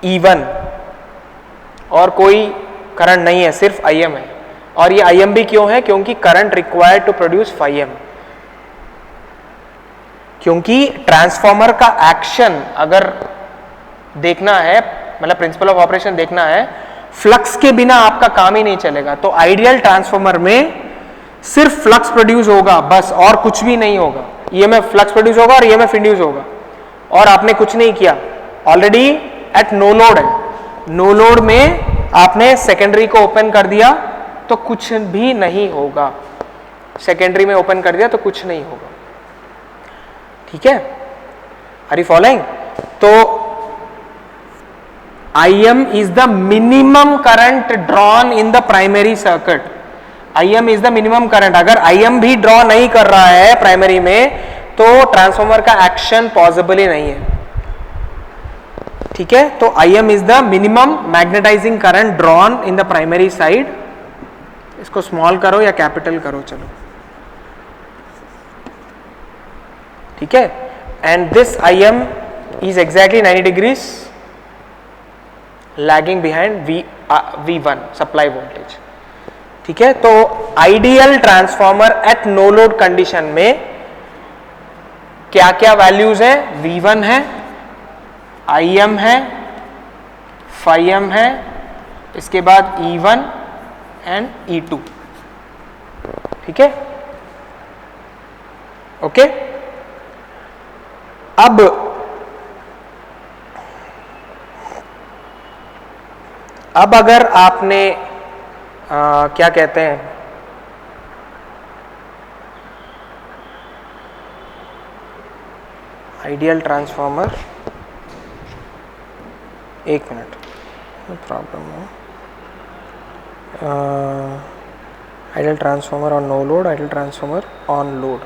S1: E1, और कोई करंट नहीं है, सिर्फ IM है। और ये IM भी क्यों है, क्योंकि current required to produce φm, क्योंकि ट्रांसफॉर्मर का एक्शन अगर देखना है, मतलब प्रिंसिपल ऑफ ऑपरेशन देखना है, फ्लक्स के बिना आपका काम ही नहीं चलेगा। तो आइडियल ट्रांसफॉर्मर में सिर्फ फ्लक्स प्रोड्यूस होगा बस, और कुछ भी नहीं होगा। ईएमएफ फ्लक्स प्रोड्यूस होगा और ईएमएफ इंड्यूस होगा, और आपने कुछ नहीं किया, ऑलरेडी एट नो लोड है। नो लोड में आपने सेकेंडरी को ओपन कर दिया तो कुछ भी नहीं होगा, सेकेंडरी में ओपन कर दिया तो कुछ नहीं होगा। ठीक है, आर यू फॉलोइंग? तो IM is the minimum current drawn in the primary circuit. IM is the minimum current. अगर IM भी ड्रॉ नहीं कर रहा है प्राइमरी में, तो ट्रांसफॉर्मर का एक्शन पॉसिबल ही नहीं है। ठीक है, तो Im is the minimum magnetising current drawn in the primary side. इसको स्मॉल करो या कैपिटल करो, चलो, ठीक है। And this Im is exactly 90 degrees lagging behind V1 supply voltage. ठीक है, तो ideal transformer at no load condition में क्या क्या वैल्यूज है? V1 है, Im है, Φm है, इसके बाद E1 एंड E2। ठीक है, ओके। अब अगर आपने क्या कहते हैं, आइडियल ट्रांसफॉर्मर, एक मिनट, प्रॉब्लम है। Ideal transformer on no load, ideal transformer on load.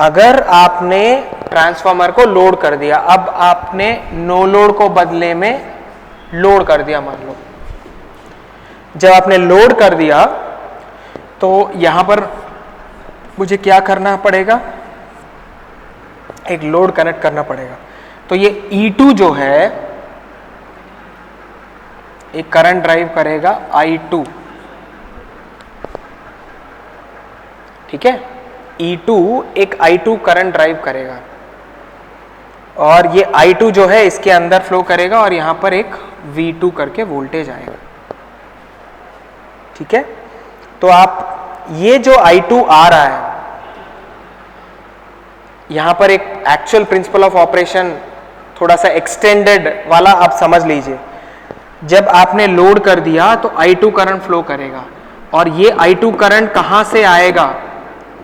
S1: अगर आपने ट्रांसफॉर्मर को लोड कर दिया, अब आपने नो लोड को बदले में लोड कर दिया, मान लो जब आपने लोड कर दिया तो यहां पर मुझे क्या करना पड़ेगा? एक लोड कनेक्ट करना पड़ेगा। तो ये E2 जो है एक करंट ड्राइव करेगा I2। ठीक है, E2 एक I2 करंट ड्राइव करेगा और ये I2 जो है इसके अंदर फ्लो करेगा और यहां पर एक V2 करके वोल्टेज आएगा। ठीक है, तो आप ये जो I2 आ रहा है, यहां पर एक एक्चुअल प्रिंसिपल ऑफ ऑपरेशन थोड़ा सा एक्सटेंडेड वाला आप समझ लीजिए। जब आपने लोड कर दिया तो I2 करंट फ्लो करेगा और ये I2 करंट कहां से आएगा?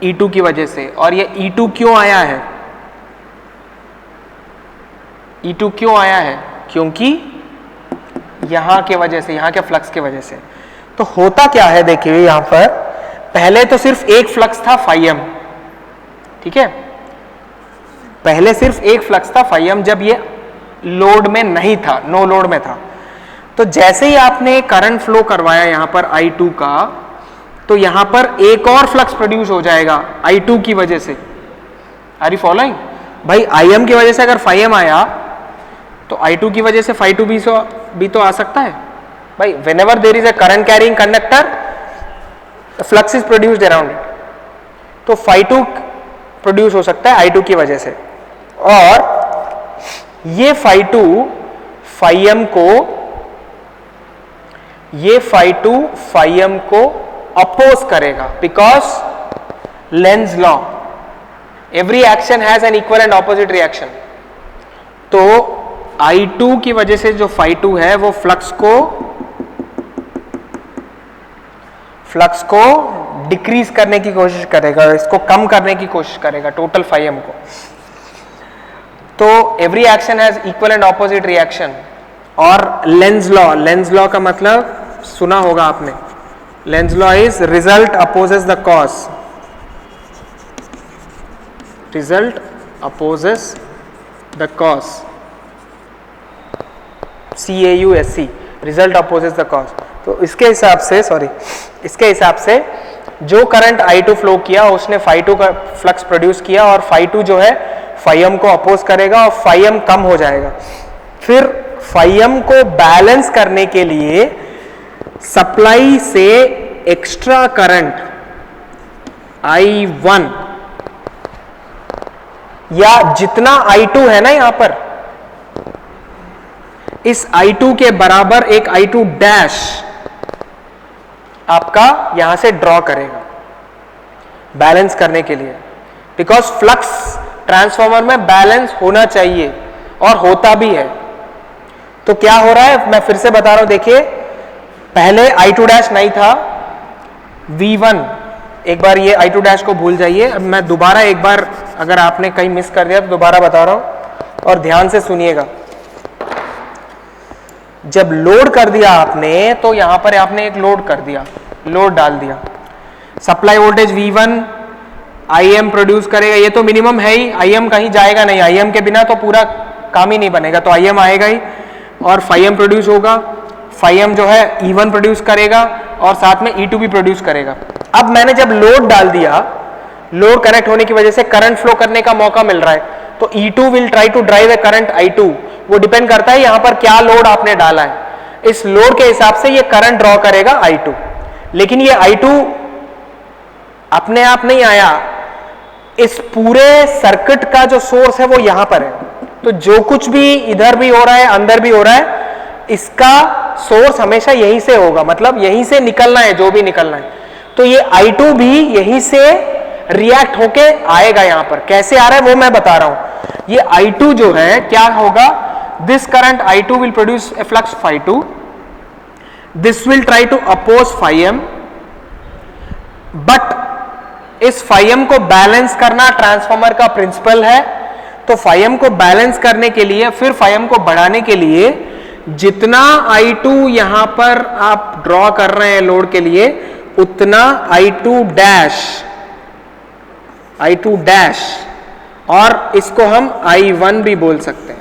S1: E2 की वजह से। और ये E2 क्यों आया है? E2 क्यों आया है? क्योंकि यहां के वजह से, यहां के फ्लक्स के वजह से। तो होता क्या है, देखिए यहां पर पहले तो सिर्फ एक फ्लक्स था Φm। ठीक है, पहले सिर्फ एक फ्लक्स था Φm जब ये लोड में नहीं था, नो लोड में था। तो जैसे ही आपने करंट फ्लो करवाया यहां पर I2 का, तो यहां पर एक और फ्लक्स प्रोड्यूस हो जाएगा I2 की वजह से। Are you following? भाई Im की वजह से अगर Φm आया तो I2 की वजह से Φ2 भी तो आ सकता है। भाई whenever there is a current carrying conductor, the flux is produced around it। तो Φ2 प्रोड्यूस हो सकता है I2 की वजह से। और ये Φ2 Φm को अपोज करेगा, because Lenz law, every action has an equal and opposite reaction. तो I2 की वजह से जो Φ2 है वो फ्लक्स को डिक्रीज करने की कोशिश करेगा, इसको कम करने की कोशिश करेगा, टोटल Φm को। तो every action has equal and opposite reaction. और लेंज लॉ का मतलब सुना होगा आपने, Lenz law is result opposes the cause. Result opposes the cause, CAUSC, result opposes the cause. तो इसके हिसाब से जो करंट I2 फ्लो किया उसने Φ2 का फ्लक्स प्रोड्यूस किया और Φ2 जो है Φm को अपोज करेगा और Φm कम हो जाएगा। फिर Φm को बैलेंस करने के लिए सप्लाई से एक्स्ट्रा करंट I1 या जितना I2 है ना यहां पर, इस I2 के बराबर एक I2 डैश आपका यहां से ड्रॉ करेगा बैलेंस करने के लिए। बिकॉज फ्लक्स ट्रांसफॉर्मर में बैलेंस होना चाहिए और होता भी है। तो क्या हो रहा है, मैं फिर से बता रहा हूं, देखिए पहले I2 डैश नहीं था, V1, एक बार ये I2 डैश को भूल जाइए। अब मैं दोबारा एक बार, अगर आपने कहीं मिस कर दिया तो दोबारा बता रहा हूं और ध्यान से सुनिएगा। जब लोड कर दिया आपने तो यहां पर आपने एक लोड कर दिया, लोड डाल दिया, supply voltage V1 IM produce करेगा, ये तो मिनिमम है ही, IM कहीं जाएगा नहीं, IM के बिना तो पूरा काम ही नहीं बनेगा, तो IM आएगा ही और φm प्रोड्यूस होगा, φm जो है E1 प्रोड्यूस करेगा और साथ में E2 भी प्रोड्यूस करेगा। अब मैंने जब लोड डाल दिया, लोड कनेक्ट होने की वजह से करंट फ्लो करने का मौका मिल रहा है, तो E2 will try to drive a current I2, वो डिपेंड करता है यहां पर क्या लोड आपने डाला है, इस लोड के हिसाब से ये करंट ड्रॉ करेगा I2। लेकिन ये I2 अपने आप नहीं आया, इस पूरे सर्किट का जो सोर्स है वो यहां पर है, तो जो कुछ भी इधर भी हो रहा है अंदर भी हो रहा है, इसका सोर्स हमेशा यहीं से होगा, मतलब यहीं से निकलना है जो भी निकलना है, तो ये I2 भी यहीं से रिएक्ट होके आएगा। यहां पर कैसे आ रहा है वो मैं बता रहा हूं। ये I2 जो है क्या होगा, this current I2 will produce a flux φ2, this will try to oppose φm, but इस φm को बैलेंस करना ट्रांसफार्मर का प्रिंसिपल है, तो φm को बैलेंस करने के लिए, फिर φm को बढ़ाने के लिए जितना I2 यहां पर आप ड्रॉ कर रहे हैं लोड के लिए, उतना I2 डैश, और इसको हम I1 भी बोल सकते हैं।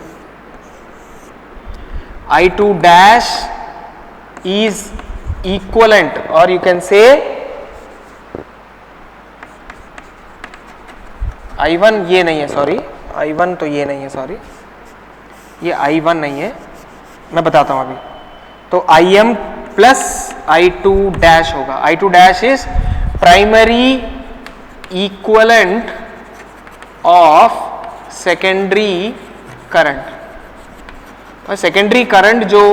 S1: I2 डैश इज इक्वलेंट, और यू कैन से I1 ये नहीं है, सॉरी I1 तो ये नहीं है, सॉरी ये I1 नहीं है, मैं बताता हूं अभी। तो IM प्लस I2 डैश होगा। I2 dash is primary equivalent of secondary current, और सेकेंडरी करंट जो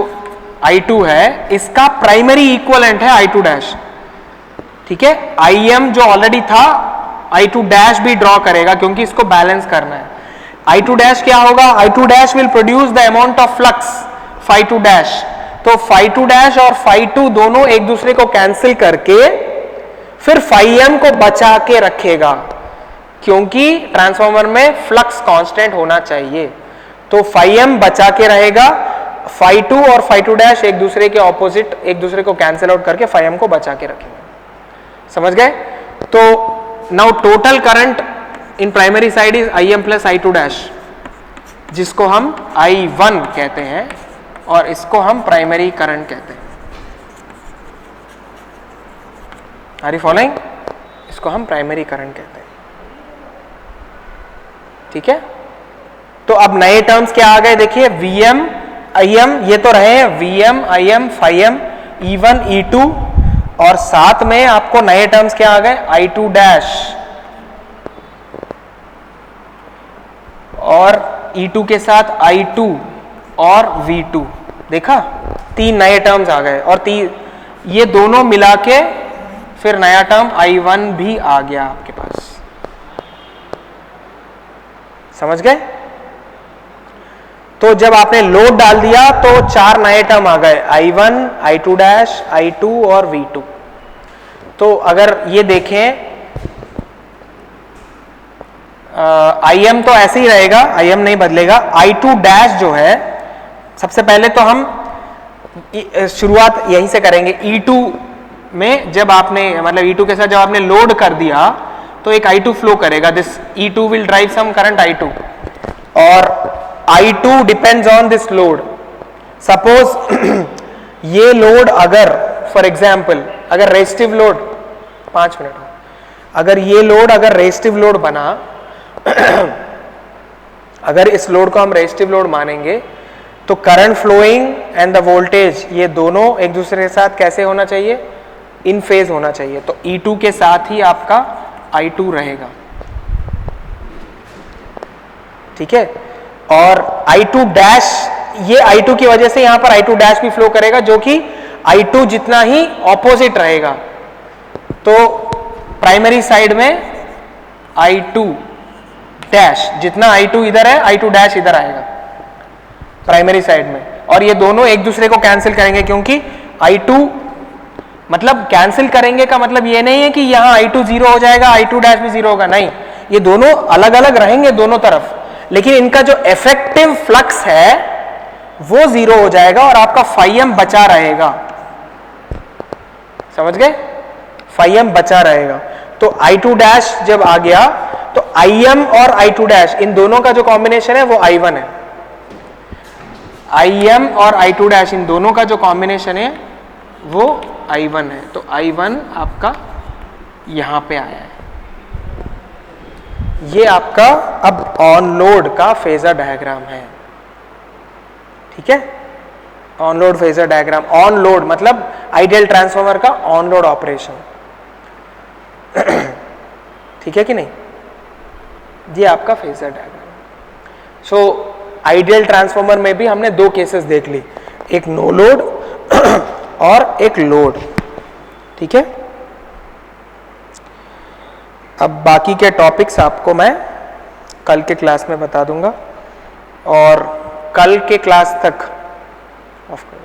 S1: I2 है इसका प्राइमरी इक्वलेंट है I2 डैश, ठीक है। IM जो ऑलरेडी था I2 डैश भी ड्रॉ करेगा क्योंकि इसको बैलेंस करना है। I2 डैश क्या होगा, I2 dash will produce the amount of flux φ2 dash, तो φ2 डैश और φ2 दोनों एक दूसरे को कैंसिल करके फिर φm को बचा के रखेगा, क्योंकि ट्रांसफार्मर में फ्लक्स कांस्टेंट होना चाहिए, तो φm बचा के रहेगा, φ2 और φ2 डैश एक दूसरे के ऑपोजिट, एक दूसरे को कैंसिल आउट करके φm को बचा के रखेंगे। समझ गए? तो now total current in primary side is IM plus I2 dash, जिसको हम I1 कहते हैं और इसको हम प्राइमरी करंट कहते हैं। Are you following? इसको हम प्राइमरी करंट कहते हैं, ठीक है। तो अब नए टर्म्स क्या आ गए, देखिए VM IM, ये तो रहे VM IM φm E1 E2, और साथ में आपको नए टर्म्स क्या आ गए, I2 डैश और E2 के साथ I2 और V2, देखा, तीन नए टर्म्स आ गए, और ये दोनों मिला के फिर नया टर्म I1 भी आ गया आपके पास। समझ गए? तो जब आपने लोड डाल दिया तो चार नए टर्म आ गए, I1 I2 डैश I2 और V2। तो अगर ये देखें, IM तो ऐसे ही रहेगा, IM नहीं बदलेगा। I2 डैश जो है, सबसे पहले तो हम शुरुआत यहीं से करेंगे। E2 में जब आपने, मतलब E2 के साथ जब आपने लोड कर दिया तो एक I2 फ्लो करेगा, this E2 will drive some current I2, और I2 depends on this load. Suppose ये लोड अगर, फॉर एग्जाम्पल, अगर रेजिस्टिव लोड, 5 मिनट, अगर ये लोड अगर रेजिस्टिव लोड बना अगर इस लोड को हम रेजिस्टिव लोड मानेंगे तो current flowing and the voltage, ये दोनों एक दूसरे के साथ कैसे होना चाहिए, इन फेज होना चाहिए। तो E2 के साथ ही आपका I2 रहेगा, ठीक है। और I2 डैश, ये I2 की वजह से यहां पर I2 डैश भी फ्लो करेगा, जो कि I2 जितना ही ऑपोजिट रहेगा। तो प्राइमरी साइड में I2 डैश, जितना I2 इधर है I2 डैश इधर आएगा प्राइमरी साइड में, और ये दोनों एक दूसरे को कैंसिल करेंगे, क्योंकि I2, मतलब कैंसिल करेंगे का मतलब ये नहीं है कि यहां I2 जीरो हो जाएगा, I2 डैश भी जीरो होगा, नहीं, ये दोनों अलग अलग रहेंगे दोनों तरफ, लेकिन इनका जो इफेक्टिव फ्लक्स है वो 0 हो जाएगा और आपका phi m बचा रहेगा। समझ गए? phi m बचा रहेगा। तो I2 डैश जब आ गया तो Im और I2 डैश इन दोनों का जो कॉम्बिनेशन है वो I1 है। Im और I2 डैश इन दोनों का जो कॉम्बिनेशन है वो I1 है। तो I1 आपका यहां पे आया है। ये आपका अब ऑन लोड का फेजर डायग्राम है। ठीक है, on load phasor diagram. On load मतलब आइडियल ट्रांसफार्मर का ऑन लोड ऑपरेशन। ठीक है कि नहीं? ये आपका phasor diagram. So ideal transformer में भी हमने दो केसेस देख ली, एक नो लोड और एक लोड। ठीक है, अब बाकी के टॉपिक्स आपको मैं कल के क्लास में बता दूंगा और कल के क्लास तक ऑफ कर